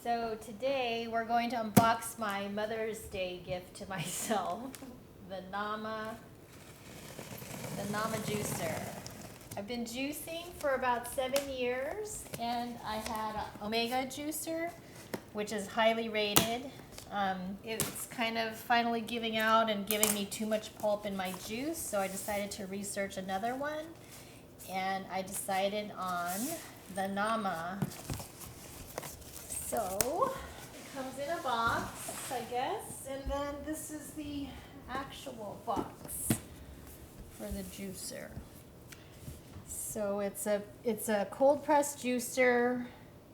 So today we're going to unbox my Mother's Day gift to myself, the Nama juicer. I've been juicing for about 7 years, and I had an Omega juicer, which is highly rated. It's kind of finally giving out and giving me too much pulp in my juice, so I decided to research another one, and I decided on the Nama. So it comes in a box, I guess, and then this is the actual box for the juicer. So it's a cold press juicer,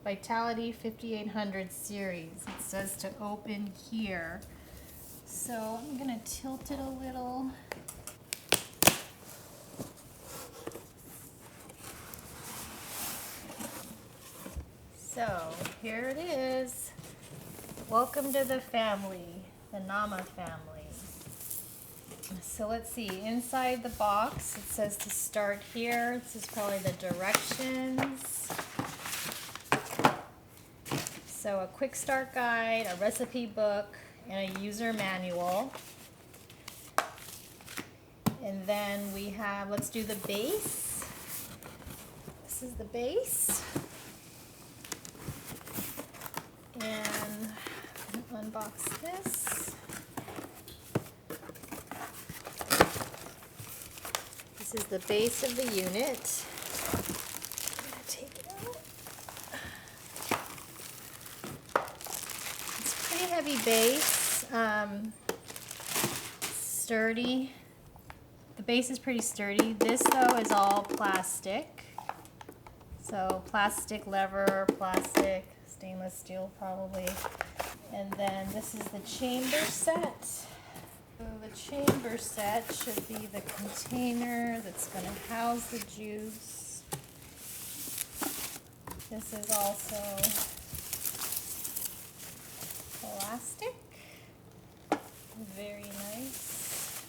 Vitality 5800 series. It says to open here. So I'm gonna tilt it a little. So here it is. Welcome to the family, the Nama family. So let's see, inside the box it says to start here. This is probably the directions. So a quick start guide, a recipe book, and a user manual. And then we have, let's do the base. This is the base. And unbox this. This is the base of the unit. I'm gonna take it out. It's a pretty heavy base, sturdy. The base is pretty sturdy. This though is all plastic. So plastic lever, plastic, stainless steel probably. And then this is the chamber set. So the chamber set should be the container that's going to house the juice. This is also plastic. Very nice.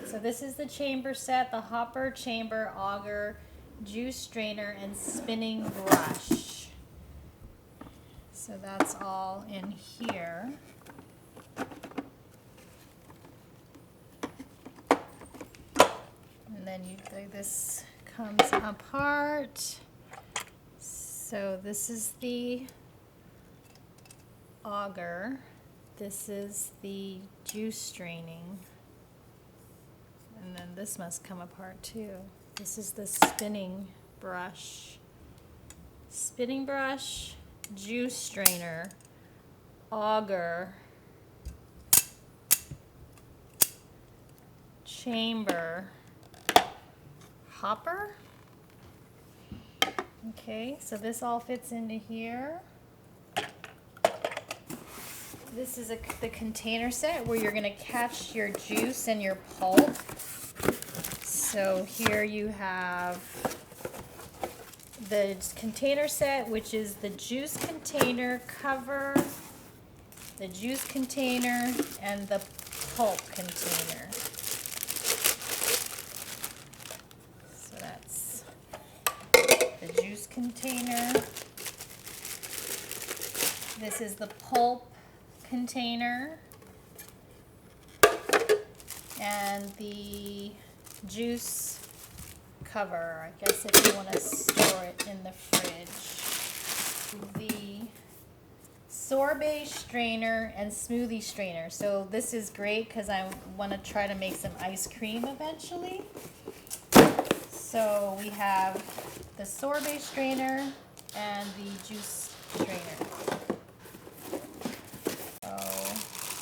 So this is the chamber set, the hopper, chamber, auger, juice strainer, and spinning brush. So that's all in here. And then this comes apart. So this is the auger. This is the juice straining. And then this must come apart too. This is the spinning brush. Spinning brush, juice strainer, auger, chamber, hopper. Okay, so this all fits into here. This is the container set where you're going to catch your juice and your pulp. So here you have the container set, which is the juice container cover, the juice container, and the pulp container. So that's the juice container. This is the pulp container, and the juice cover, I guess, if you want to store it in the fridge. The sorbet strainer and smoothie strainer. So this is great because I want to try to make some ice cream eventually. So we have the sorbet strainer and the juice strainer. So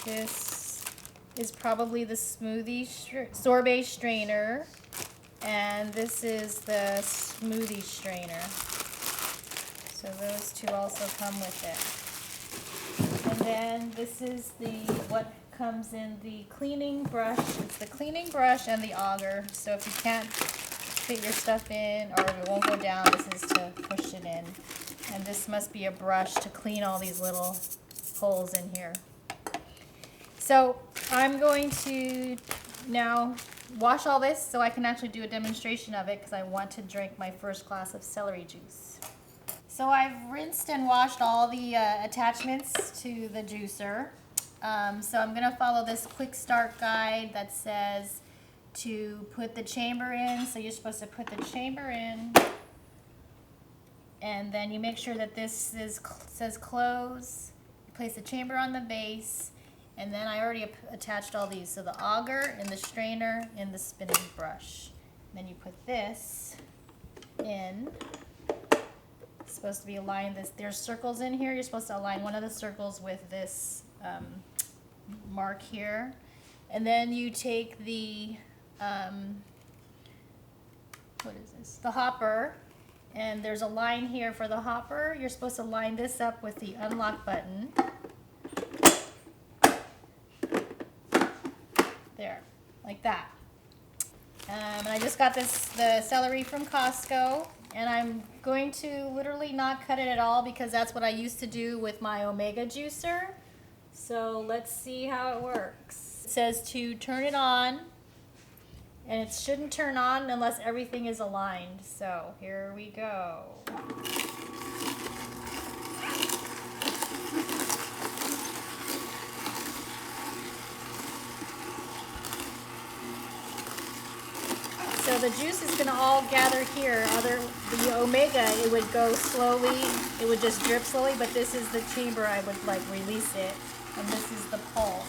this is probably the sorbet strainer. And this is the smoothie strainer. So those two also come with it. And then this is what comes in the cleaning brush. It's the cleaning brush and the auger. So if you can't fit your stuff in, or if it won't go down, this is to push it in. And this must be a brush to clean all these little holes in here. So I'm going to now wash all this so I can actually do a demonstration of it because I want to drink my first glass of celery juice. So I've rinsed and washed all the attachments to the juicer. So I'm gonna follow this quick start guide that says to put the chamber in. So you're supposed to put the chamber in, and then you make sure that this says close. You place the chamber on the base, and then I already attached all these. So the auger and the strainer and the spinning brush. Then you put this in. It's supposed to be aligned. There's circles in here. You're supposed to align one of the circles with this mark here. And then you take the, what is this? The hopper. And there's a line here for the hopper. You're supposed to line this up with the unlock button. There, like that. And I just got the celery from Costco, and I'm going to literally not cut it at all because that's what I used to do with my Omega juicer. So let's see how it works. It says to turn it on, and it shouldn't turn on unless everything is aligned. So here we go. So the juice is going to all gather here. The Omega, it would go slowly. It would just drip slowly, but this is the chamber I would like release it. And this is the pulp.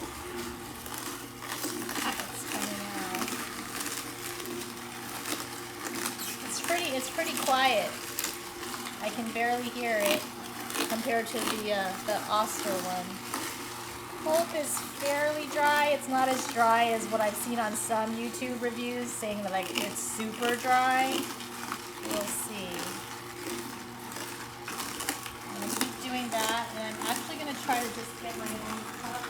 It's coming out. It's pretty quiet. I can barely hear it compared to the Oster one. Pulp is fairly dry. It's not as dry as what I've seen on some YouTube reviews saying that like it's super dry. We'll see. I'm going to keep doing that, and I'm actually going to try to just get my own cup.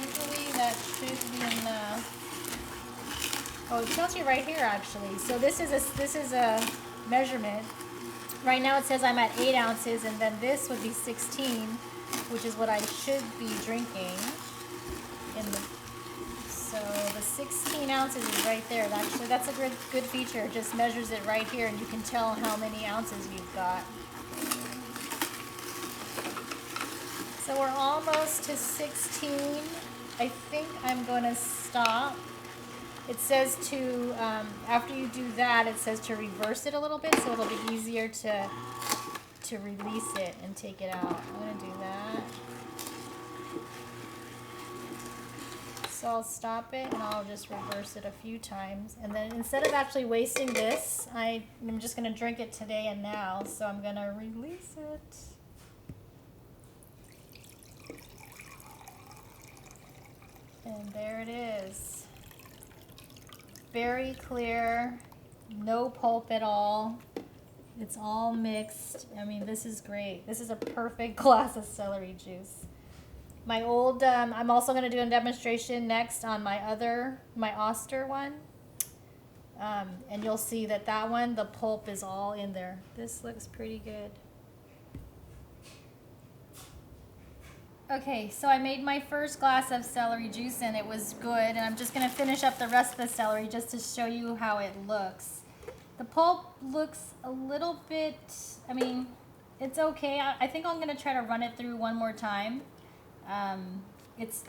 Usually that should be enough. Oh, it tells you right here actually. So this is a measurement. Right now it says I'm at 8 ounces, and then this would be 16, which is what I should be drinking. So the 16 ounces is right there. Actually, that's a good feature. It just measures it right here, and you can tell how many ounces you've got. So we're almost to 16. I think I'm going to stop. It says to, after you do that, it says to reverse it a little bit, so it'll be easier to release it and take it out. I'm going to do that. So I'll stop it and I'll just reverse it a few times. And then instead of actually wasting this, I'm just going to drink it today and now. So I'm going to release it. And there it is. Very clear, no pulp at all. It's all mixed. I mean, this is great. This is a perfect glass of celery juice. My old, I'm also going to do a demonstration next on my Oster one. And you'll see that one, the pulp is all in there. This looks pretty good. Okay, so I made my first glass of celery juice and it was good. And I'm just going to finish up the rest of the celery just to show you how it looks. The pulp looks a little bit, I mean, it's okay. I think I'm going to try to run it through one more time. It's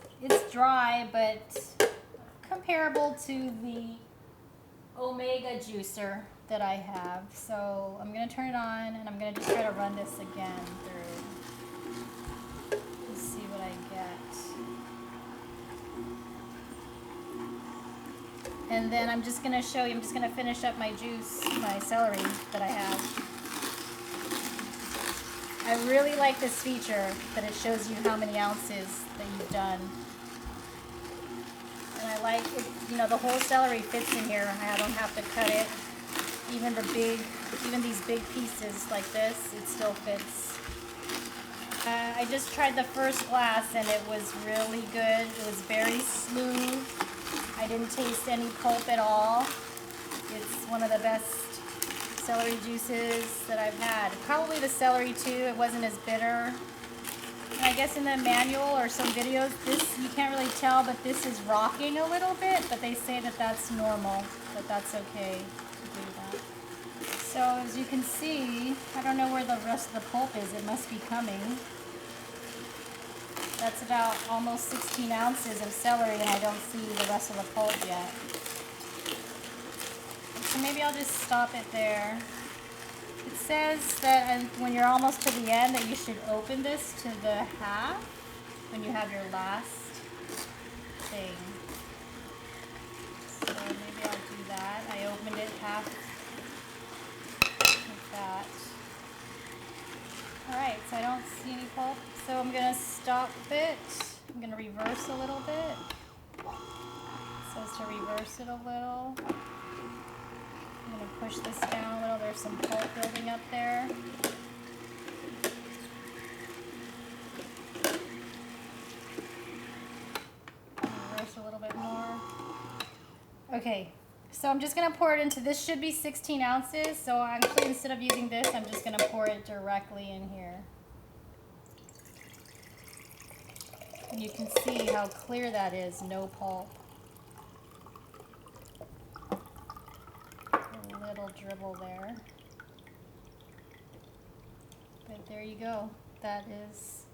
dry, but comparable to the Omega juicer that I have. So I'm going to turn it on and I'm going to just try to run this again through. Let's see what I get. And then I'm just going to show you, I'm just going to finish up my juice, my celery that I have. I really like this feature that it shows you how many ounces that you've done. And I like it, you know, the whole celery fits in here. I don't have to cut it. Even these big pieces like this, it still fits. I just tried the first glass and it was really good. It was very smooth. I didn't taste any pulp at all. It's one of the best celery juices that I've had. Probably the celery too, it wasn't as bitter. And I guess in the manual or some videos, this, you can't really tell, but this is rocking a little bit, but they say that that's normal, that that's okay to do that. So as you can see, I don't know where the rest of the pulp is. It must be coming. That's about almost 16 ounces of celery, and I don't see the rest of the pulp yet. So maybe I'll just stop it there. It says that when you're almost to the end that you should open this to the half when you have your last thing. So maybe I'll do that. I opened it half like that. Alright, so I don't see any pulp. So I'm going to stop it. I'm going to reverse a little bit. It says to reverse it a little. I'm going to push this down a little. There's some pulp building up there. Reverse a little bit more. Okay, so I'm just going to pour it into, this should be 16 ounces. So actually instead of using this, I'm just going to pour it directly in here. And you can see how clear that is, no pulp. A little dribble there. But there you go. That is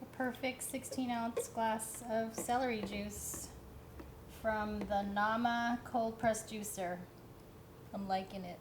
a perfect 16-ounce glass of celery juice from the Nama cold press juicer. I'm liking it.